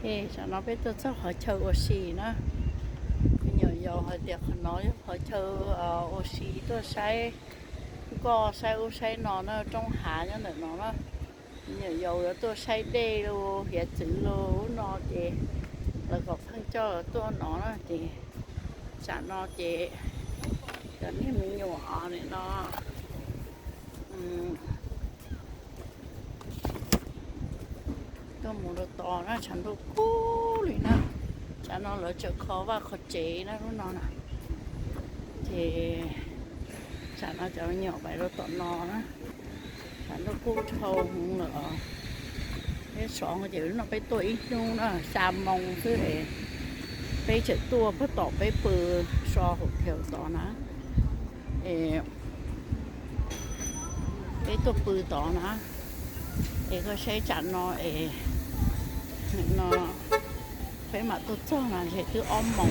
Ê, sao nó biết tôi chắc họ chơi oxy nó nhiều dầu họ đẹp họ nói họ chơi oxy tôi sai có sai oxy nó trong hạ cho nên nó nhiều dầu đó tôi sai đê luôn hiện chữ luôn nó thì là có phân cho tôi nó thì chả nó thì cái này mình nhỏ này nó tôi muốn đồ to nó chẳng đồ cũ rồi nè chả nó lỡ chợ khó và khó chế nó lúc nó nè thì chả nó cho nhỏ bài đồ to nó đó chả nó cũ thâu không nữa cái sọn cái chữ nó phải tuổi luôn đó xa mông cứ để phải chợ tua phải tỏ phải bự so hộp theo to nó cái tua bự to nó có sẽ chặn nó phải mà tôi cho là sẽ cứ ôm mộng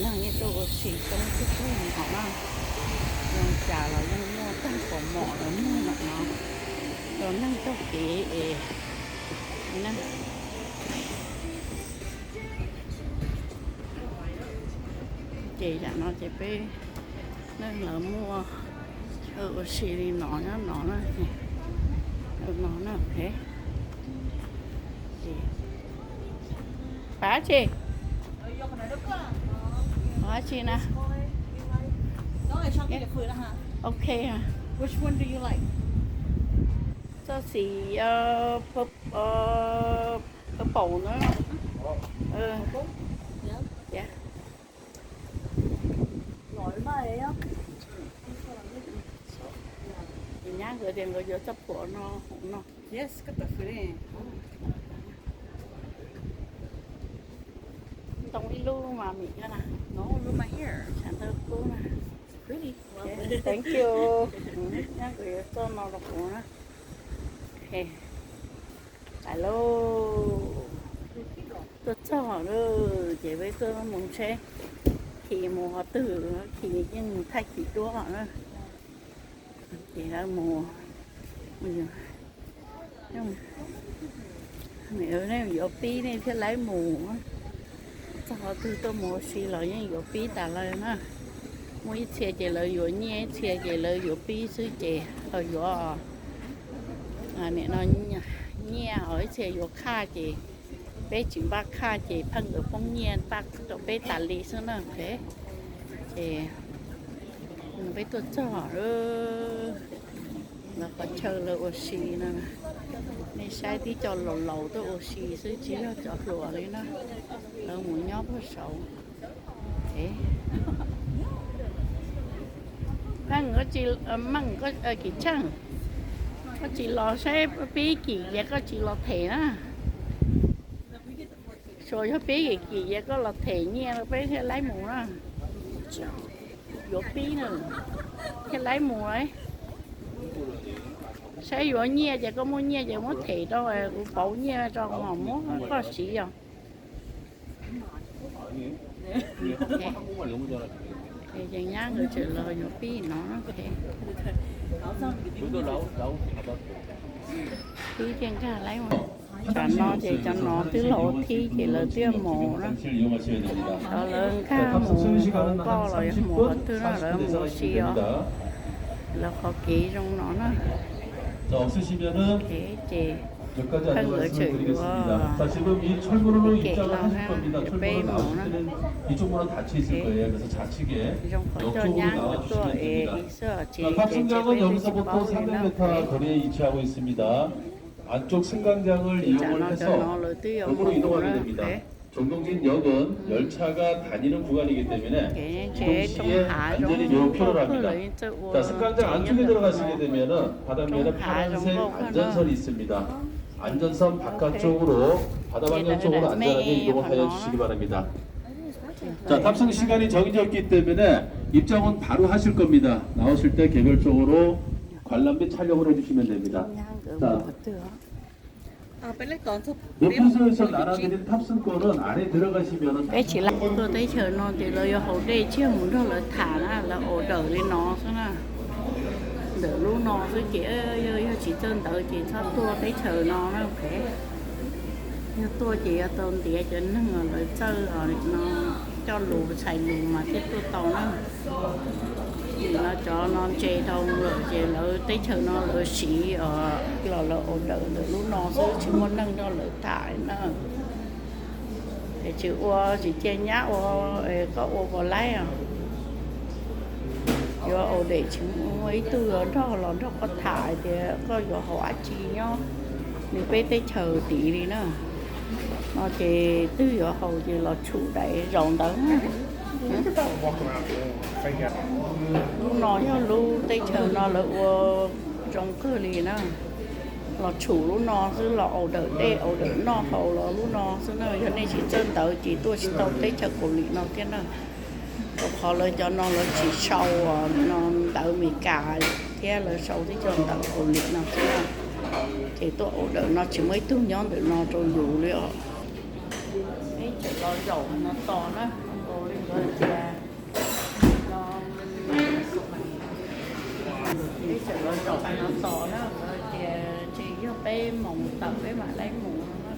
nó như tôi xì trong cái nhỏ nó nhưng chả là nhưng mua tăng cổ mỏ nó mua mặt nó rồi năng cho kỹ năng chị là nó chỉ biết nên là mua xì đi nó thế bà chị bà chị nè ok hả Which one do you like? cho xì bầu nữa dạ 얼마예요? nhá gửi tiền rồi vô chấp của nó không nó Yes, got the free. tông đi luôn mà mình cái nè No, look my hair. sản thơ cũ nè Pretty. yeah, thank you nhá gửi cho nó đọc của nó ok alo tôi cho họ đưa chị với tôi muốn xe thì mùa họ tử thì nhưng thay chỉ đua họ nữa chỉ là mùa mẹ ơi nếu dỗ pi này thì lấy mùa cho họ từ tôi mùa xì lợi nhưng dỗ pi ta lời nó mỗi xe chỉ lợi dỗ nhẹ xe chỉ lợi dỗ pi sư chị ở dỗ mẹ nó nhẹ ở xe dỗ kha chị bé chuyện bác kha chị phân ở phong nhiên bác đồ bé tả lý xuống nó thế chị bé tôi cho họ là có chờ là oxy nè này sai tí cho lẩu lẩu tôi oxy chứ chỉ là cho lụa đấy nó là muốn nhóp nó xấu thế mang có chỉ mang có kỳ trăng có chỉ lo sai bí kỳ vậy có chỉ lo thể á rồi cho bí kỳ vậy có lo thể nghe nó bé sẽ lấy mũ đó vô bí nữa cái lấy mũ ấy sẽ vô nhẹ chỉ có muốn nhẹ chỉ muốn thể đâu rồi bảo nhẹ cho mà muốn có gì không thì chẳng nhá người trả lời vô bí nó thế bí trên cả lấy mà cho nó thì cho nó tứ lộ thi chỉ là tiêu mồ đó cho lớn ca mồ không có rồi mồ thứ nó là mồ xì là khó kỹ trong nó 자, 없으시면은 thế chị 몇 가지 안내 말씀드리겠습니다. 자, 지금 이 철문으로 입장을 하실 겁니다. 철문으로 나오실 때는 이쪽 문은 닫혀 있을 거예요. 그래서 좌측에 trong khó cho 옆쪽으로 nhang của 나와주시면 tôi 됩니다. 있어 chị 자, 탑승장은 여기서부터 300m 거리에 위치하고 있습니다. 안쪽 승강장을 이용을 해서 도로로 이동하게 됩니다. 정동진 역은 열차가 다니는 구간이기 때문에 이동 시에 안전이 매우 필요합니다. 자, 승강장 안쪽에 들어가시게 되면은 바닥면에 파란색 안전선이 있습니다. 안전선 바깥쪽으로 바다 방향 쪽으로 안전하게 이동을 하여 주시기 바랍니다. 자, 탑승 시간이 정해졌기 때문에 입장은 바로 하실 겁니다. 나오실 때 개별적으로 관람비 촬영을 해주시면 됩니다. 자, Bên lấy còn thôi. 웹부서에서 나눠드린 탑승권은 안에 들어가시면은 bé chỉ là tôi thấy chờ nó thì lời hậu đây chưa muốn đâu là thả là ổ đỡ lên nó thế nào đỡ lúc nó với chị ơi chỉ chân đỡ chị sao tôi thấy chờ nó ok như tôi chỉ ở tôn địa cho nó ngồi chơi rồi nó cho lù xài lù mà cái tôi tàu nó cho nó chơi thông rồi chơi lỡ tới chờ nó lỡ xỉ ở là ổn đỡ được lúc nó sẽ chỉ muốn nâng cho lỡ thải nữa để chịu chỉ chơi nhá có vào lái à do để chúng mấy từ đó là nó có thải thì có do hóa chi nhau nếu bé tới chờ tí đi nữa nó chỉ từ giờ hầu chỉ là chủ đại rộng đó lúc nó cho lúc tới chờ nó là trong cơ li nữa là chủ lúc nó cứ là ổ đỡ đây ổ đỡ nó hầu là lúc nó cứ nơi cho nên chỉ chân tới chỉ tôi chỉ tao tới chờ cổ li nó thế nào họ lời cho nó là chỉ sâu nó đỡ mì cà thế là sâu thì cho đỡ cổ li nó thế nào thì tôi ổ đỡ nó chỉ mấy tương nhóm để nó rồi dù liệu ấy chỉ có dầu nó to đó rồi là nó ấy chỉ có dầu nó to đó rồi chỉ cho bé mồng tập với mà lấy mồng nó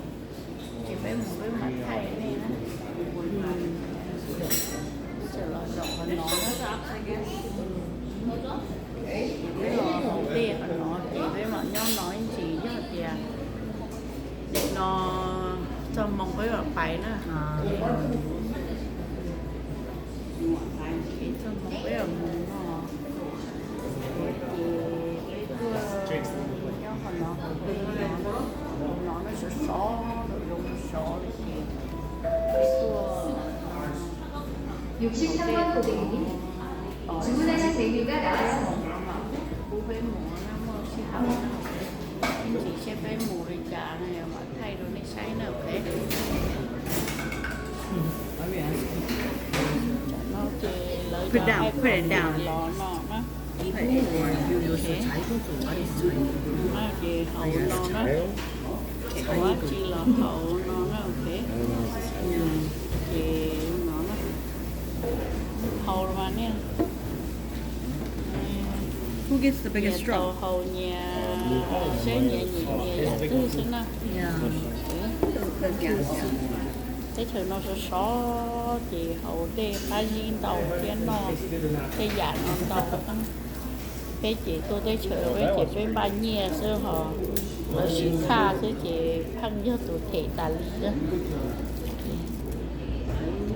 chỉ bé mồng với mặt thay này đó chỉ là dầu nó cái lò hậu tiền nó chỉ với mà nhau nói chỉ cho tiền để nó cho mong với bạn phải nữa thì cho mong với bạn nó thì cái cua nhau còn nó nó sẽ xó rồi dùng xó thì cái cua 63번 고객님, 주문하신 메뉴가 나왔습니다. bún bế mùa nó mơ xí hậu anh chị sẽ bế mùa đi chả này mà thay rồi nó xáy nào thế nó chỉ lợi Put it down, put it down. lò nó nó Put it more. nó chỉ hậu nó nó chỉ quá chỉ là hậu nó ok thì nó hậu mà nè Who gets the biggest straw? hầu nhà sẽ nhẹ dạ tư xin nào Yeah. cái thời nó sẽ xó thì hầu đê ba nhiên đầu cái nó cái dạ nó đầu cái chị tôi tới chợ với chị với ba nhẹ sơ họ ở xí kha cái chị phăng cho tụi thể tà lý đó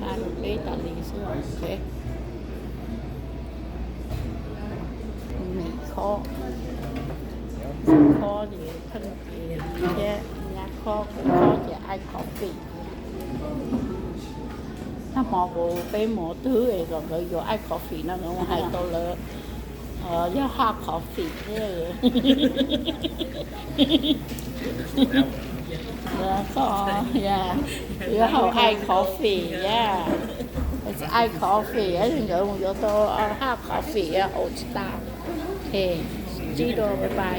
kha được cái tà lý sơ ok mì kho kho thì thân thì cái nhà kho thì ai khó vịถ้าหมอกูไปหมอตื้อเองก็อยู่ไอ้คอฟฟี่นั่นก็ให้ตัวเลยย่าห้าคอฟฟี่เลยแล้วก็ย่าเขาไอ้คอฟฟี่ย่าไอ้คอฟฟี่ถึงจะอยู่ตัวห้าคอฟฟี่โอชิตาเฮ้จีโดบายบาย